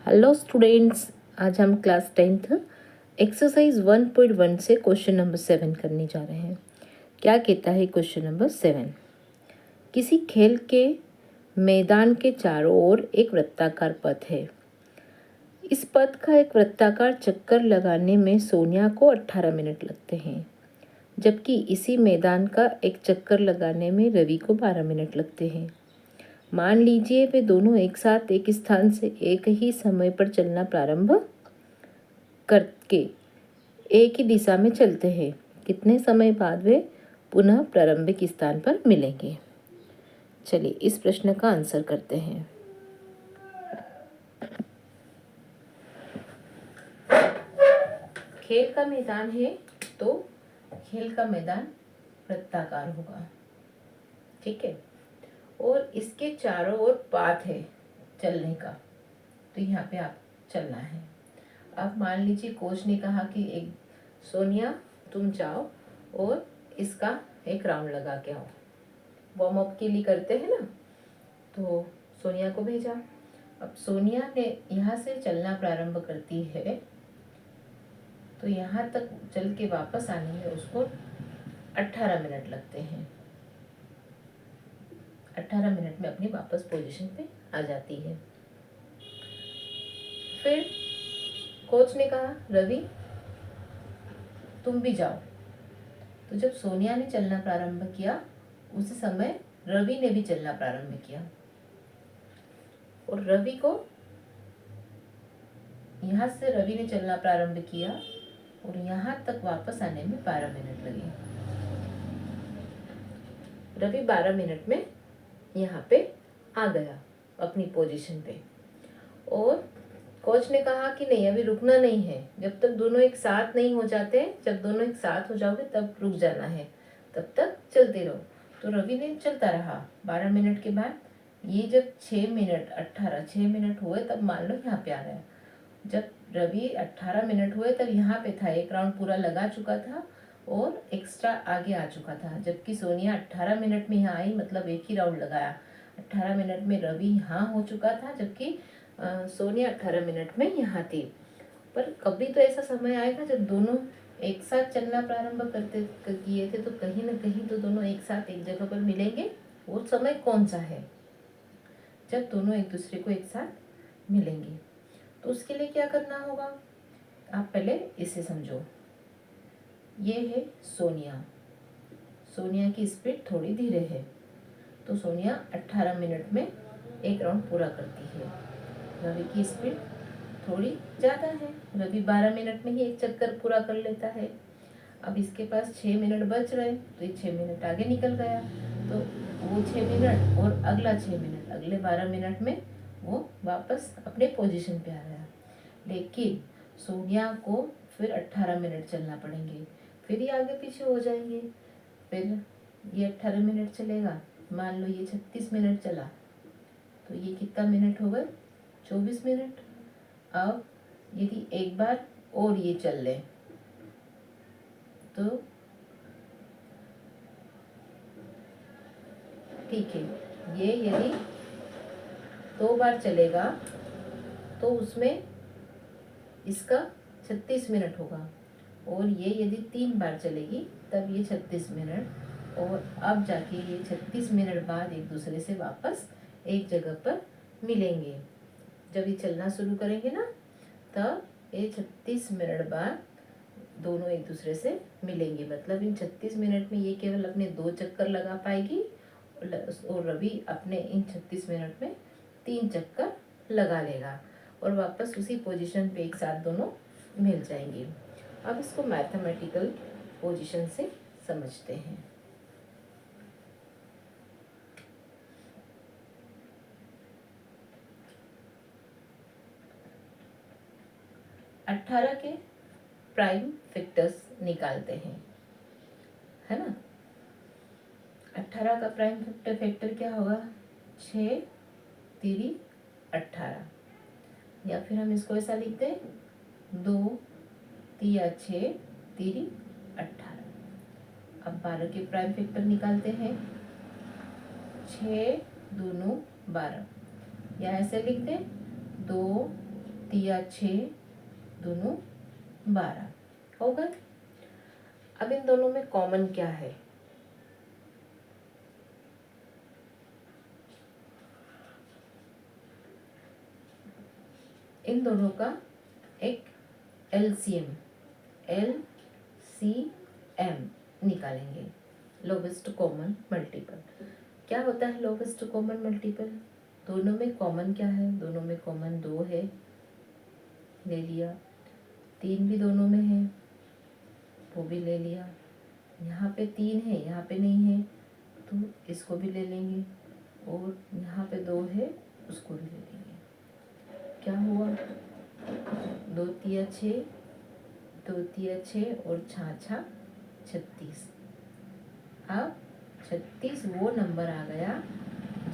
Hello students, आज हम class 10th exercise 1.1 से क्वेश्चन नंबर 7 करने जा रहे हैं। क्या कहता है क्वेश्चन नंबर 7? किसी खेल के मैदान के चारों ओर एक वृत्ताकार पथ है। इस पथ का एक वृत्ताकार चक्कर लगाने में सोनिया को 18 मिनट लगते हैं, जबकि इसी मैदान का एक चक्कर लगाने में रवि को 12 मिनट लगते हैं। मान लीजिए वे दोनों एक साथ एक स्थान से एक ही समय पर चलना प्रारंभ करके एक ही दिशा में चलते हैं। कितने समय बाद वे पुनः प्रारंभिक स्थान पर मिलेंगे? चलिए इस प्रश्न का आंसर करते हैं। खेल का मैदान है तो खेल का मैदान वृत्ताकार होगा, ठीक है। और इसके चारों ओर पाथ है चलने का, तो यहाँ पे आप चलना है। अब मान लीजिए कोच ने कहा कि एक सोनिया तुम जाओ और इसका एक राउंड लगा के आओ। वार्म अप के लिए करते हैं ना, तो सोनिया को भेजा। अब सोनिया ने यहाँ से चलना प्रारंभ करती है, तो यहाँ तक चल के वापस आने में उसको 18 मिनट लगते हैं। 18 मिनट में अपनी वापस पोजीशन पे आ जाती है। फिर कोच ने कहा रवि तुम भी जाओ। तो जब सोनिया ने चलना प्रारंभ किया उसी समय रवि ने भी चलना प्रारंभ किया, और रवि को यहाँ से रवि ने चलना प्रारंभ किया और यहाँ तक वापस आने में 12 मिनट लगे। रवि 12 मिनट में यहाँ पे आ गया अपनी पोजीशन पे। और कोच ने कहा कि नहीं, अभी रुकना नहीं है, जब तक दोनों एक साथ नहीं हो जाते। जब दोनों एक साथ हो जाओगे तब रुक जाना है, तब तक चलते रहो। तो रवि ने चलता रहा। 12 मिनट के बाद ये जब 6 मिनट 6 मिनट हुए तब मान लो यहाँ पे आ रहा है। जब रवि 18 मिनट हुए तब यहाँ पे था, एक राउंड पूरा लगा चुका था और एक्स्ट्रा आगे आ चुका था। जबकि सोनिया 18 मिनट में यहाँ आई, मतलब एक ही राउंड लगाया। 18 मिनट में रवि यहाँ हो चुका था, जबकि सोनिया 18 मिनट में यहाँ थी। पर कभी तो ऐसा समय आएगा जब दोनों एक साथ चलना प्रारंभ किए थे, तो कहीं ना कहीं तो दोनों एक साथ एक जगह पर मिलेंगे। वो समय कौन सा है जब दोनों एक दूसरे को एक साथ मिलेंगे? तो उसके लिए क्या करना होगा, आप पहले इसे समझो। ये है सोनिया। सोनिया की स्पीड थोड़ी धीरे है, तो सोनिया 18 मिनट में एक राउंड पूरा करती है। रवि की स्पीड थोड़ी ज़्यादा है, रवि 12 मिनट में ही एक चक्कर पूरा कर लेता है। अब इसके पास 6 मिनट बच रहे, तो ये 6 मिनट आगे निकल गया। तो वो 6 मिनट और अगला 6 मिनट, अगले 12 मिनट में वो वापस अपने पोजीशन पे आ रहा है। लेकिन सोनिया को फिर 18 मिनट चलना पड़ेंगे, फिर ये आगे पीछे हो जाएंगे। फिर ये 18 मिनट चलेगा, मान लो ये 36 मिनट चला, तो ये कितना मिनट हो गए? 24 मिनट। अब यदि एक बार और ये चल ले तो ठीक है। ये यदि 2 बार चलेगा तो उसमें इसका 36 मिनट होगा, और ये यदि 3 बार चलेगी तब ये 36 मिनट, और अब जाके ये 36 मिनट बाद एक दूसरे से वापस एक जगह पर मिलेंगे। जब ये चलना शुरू करेंगे ना, तब ये 36 मिनट बाद दोनों एक दूसरे से मिलेंगे। मतलब इन 36 मिनट में ये केवल अपने 2 चक्कर लगा पाएगी, और रवि अपने इन 36 मिनट में 3 चक्कर लगा लेगा, और वापस उसी पोजीशन पे एक साथ दोनों मिल जाएंगे। अब इसको मैथमेटिकल पोजीशन से समझते हैं। अट्ठारह के प्राइम फैक्टर्स निकालते हैं, है ना। 18 का प्राइम फैक्टर क्या होगा? 6 3 18, या फिर हम इसको ऐसा लिखते हैं 2 3 6 3 18। अब 12 के प्राइम फैक्टर निकालते हैं, 6 2 12, या ऐसे लिखते हैं 2 तिया 6, दोनों 12 हो गए। अब इन दोनों में कॉमन क्या है? इन दोनों का एक LCM निकालेंगे, लोवेस्ट कॉमन मल्टीपल। क्या होता है लोवेस्ट कॉमन मल्टीपल? दोनों में कॉमन क्या है? दोनों में कॉमन 2 है, ले लिया। 3 भी दोनों में है, वो भी ले लिया। यहाँ पे 3 है, यहाँ पे नहीं है, तो इसको भी ले लेंगे। और यहाँ पे 2 है, उसको भी ले लेंगे। क्या हुआ? 2 तिया 6, 2 तिया 6 और 6 36। अब 36 वो नंबर आ गया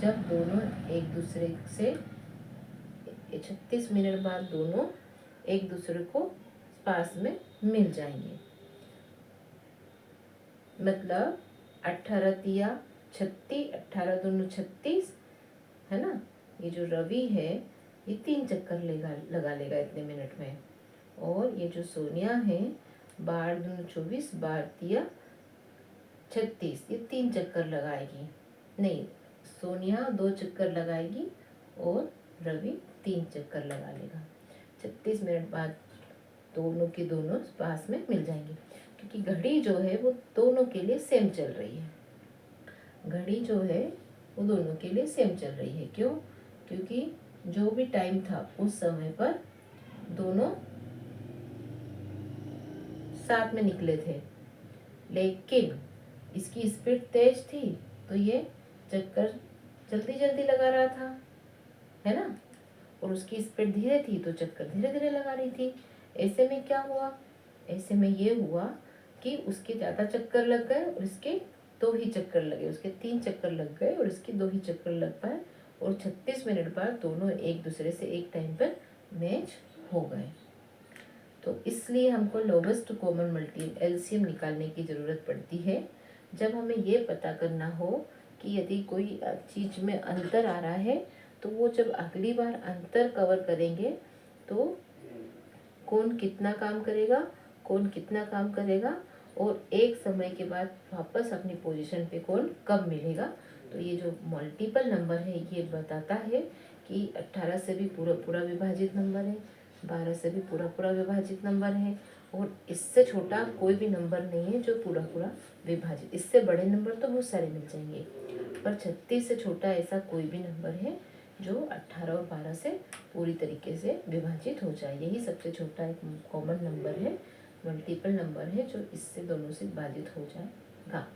जब दोनों एक दूसरे से 36 मिनट बाद दोनों एक दूसरे को पास में मिल जाएंगे। मतलब 18 तिया 36, 18 दोनों 36 है ना। ये जो रवि है ये 3 चक्कर लगा लेगा इतने मिनट में। और ये जो सोनिया है 12 दूनी 24, 12 तिया 36, ये 3 चक्कर लगाएगी। नहीं, सोनिया 2 चक्कर लगाएगी और रवि 3 चक्कर लगा लेगा। 36 मिनट बाद दोनों के दोनों पास में मिल जाएंगे, क्योंकि घड़ी जो है वो दोनों के लिए सेम चल रही है। घड़ी जो है वो दोनों के लिए सेम चल रही है। क्यों? क्योंकि जो भी टाइम था उस समय पर दोनों साथ में निकले थे, लेकिन इसकी स्पीड तेज थी तो ये चक्कर जल्दी जल्दी लगा रहा था, है ना। और उसकी स्पीड धीरे थी तो चक्कर धीरे धीरे लगा रही थी। ऐसे में क्या हुआ? ऐसे में ये हुआ कि उसके ज़्यादा चक्कर लग गए और इसके 2 ही चक्कर लगे। उसके 3 चक्कर लग गए और इसके 2 ही चक्कर लग पाए। और 36 मिनट बाद दोनों एक दूसरे से एक टाइम पर मैच हो गए। तो इसलिए हमको लोवेस्ट कॉमन मल्टी LCM निकालने की ज़रूरत पड़ती है जब हमें ये पता करना हो कि यदि कोई चीज़ में अंतर आ रहा है, तो वो जब अगली बार अंतर कवर करेंगे तो कौन कितना काम करेगा, कौन कितना काम करेगा, और एक समय के बाद वापस अपनी पोजीशन पे कौन कब मिलेगा। तो ये जो मल्टीपल नंबर है ये बताता है कि 18 से भी पूरा पूरा विभाजित नंबर है, 12 से भी पूरा पूरा विभाजित नंबर है, और इससे छोटा कोई भी नंबर नहीं है जो पूरा पूरा विभाजित। इससे बड़े नंबर तो बहुत सारे मिल जाएंगे, पर 36 से छोटा ऐसा कोई भी नंबर है जो 18 और 12 से पूरी तरीके से विभाजित हो जाए। यही सबसे छोटा एक कॉमन नंबर है, मल्टीपल नंबर है जो इससे दोनों से विभाजित हो जाएगा।